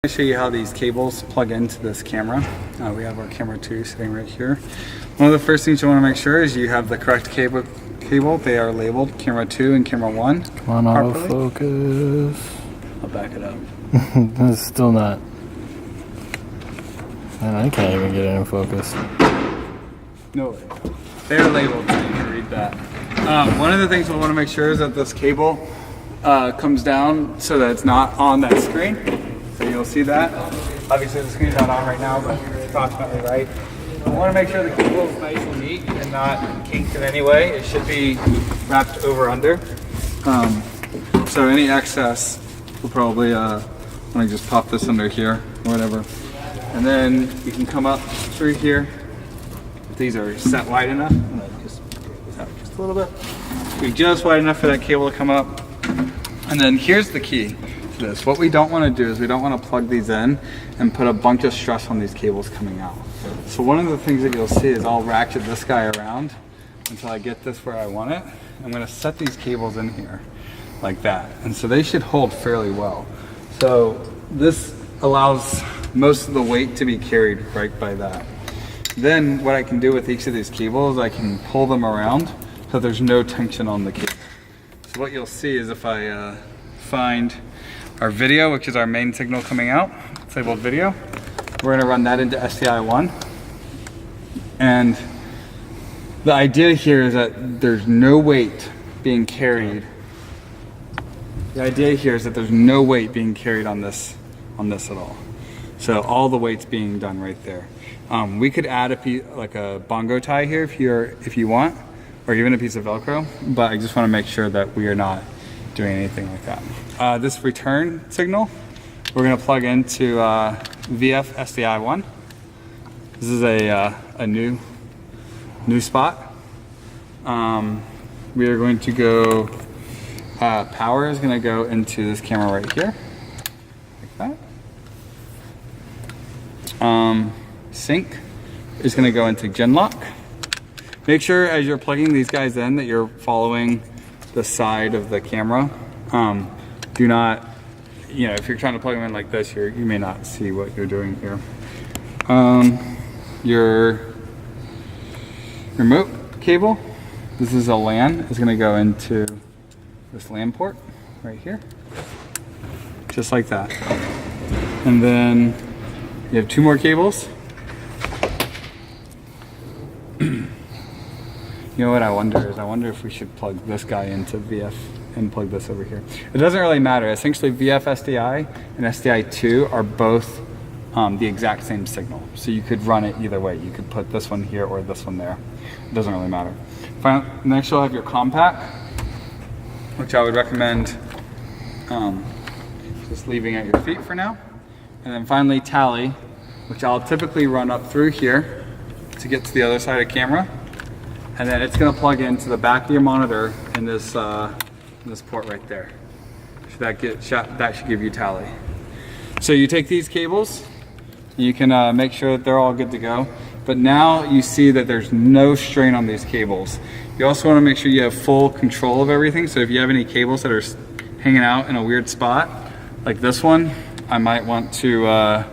Let me show you how these cables plug into this camera. We have our camera 2 sitting right here. One of the first things you want to make sure is you have the correct cable. They are labeled camera 2 and camera 1. Come on, autofocus. I'll back it up. It's still not. Man, I can't even get it in focus. No way. They're labeled so you can read that. One of the things we'll want to make sure is that this cable comes down so that it's not on that screen. So you'll see that. Obviously the screen's not on right now, but it's approximately right. We want to make sure the cable is nice and neat and not kinked in any way. It should be wrapped over under. So any excess, we'll probably want to just pop this under here or whatever. And then you can come up through here. These are set wide enough. I'm gonna just a little bit. Be just wide enough for that cable to come up. And then here's the key to this. What we don't want to do is we don't want to plug these in and put a bunch of stress on these cables coming out. So one of the things that you'll see is I'll ratchet this guy around until I get this where I want it. I'm going to set these cables in here like that. And so they should hold fairly well. So this allows most of the weight to be carried right by that. Then what I can do with each of these cables, I can pull them around so there's no tension on the cable. So what you'll see is if I find our video, which is our main signal coming out, it's labeled video, we're going to run that into SDI1. And the idea here is that there's no weight being carried. The idea here is that there's no weight being carried on this at all. So all the weight's being done right there. We could add a piece, like a bongo tie here if you want, or even a piece of Velcro, but I just want to make sure that we are not doing anything like that. This return signal, we're going to plug into VF SDI1. This is a new spot. We are going to go, power is going to go into this camera right here, like that. Sync is going to go into Genlock. Make sure as you're plugging these guys in that you're following the side of the camera. Do not, if you're trying to plug them in like this, you may not see what you're doing here. Your remote cable, this is a LAN, is going to go into this LAN port right here, just like that. And then you have 2 more cables. You know what I wonder is, I wonder if we should plug this guy into VF and plug this over here. It doesn't really matter. Essentially VF SDI and SDI2 are both the exact same signal. So you could run it either way. You could put this one here or this one there. It doesn't really matter. Next you'll have your compact, which I would recommend just leaving at your feet for now. And then finally tally, which I'll typically run up through here to get to the other side of the camera. And then it's going to plug into the back of your monitor in this port right there. So that should give you tally. So you take these cables, you can make sure that they're all good to go. But now you see that there's no strain on these cables. You also want to make sure you have full control of everything. So if you have any cables that are hanging out in a weird spot, like this one, I might want to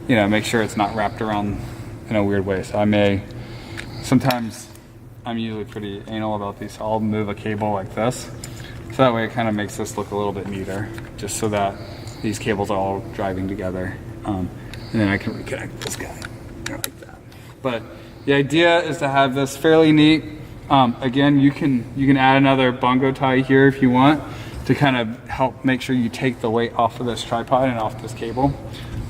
make sure it's not wrapped around in a weird way. So sometimes I'm usually pretty anal about these, so I'll move a cable like this. So that way it kind of makes this look a little bit neater, just so that these cables are all driving together. And then I can reconnect this guy, like that. But the idea is to have this fairly neat. Again, you can add another bongo tie here if you want, to kind of help make sure you take the weight off of this tripod and off this cable.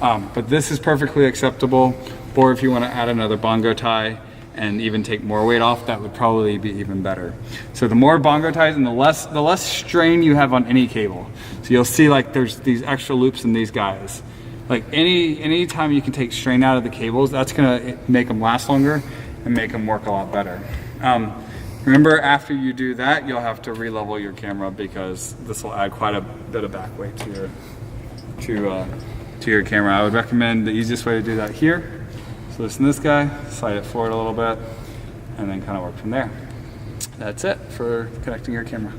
But this is perfectly acceptable, or if you want to add another bongo tie and even take more weight off, that would probably be even better. So the more bongo ties and the less strain you have on any cable. So you'll see like there's these extra loops in these guys. Like any time you can take strain out of the cables, that's gonna make them last longer and make them work a lot better. Remember, after you do that, you'll have to re-level your camera because this will add quite a bit of back weight to your camera. I would recommend the easiest way to do that here. So loosen this guy, slide it forward a little bit, and then kind of work from there. That's it for connecting your camera.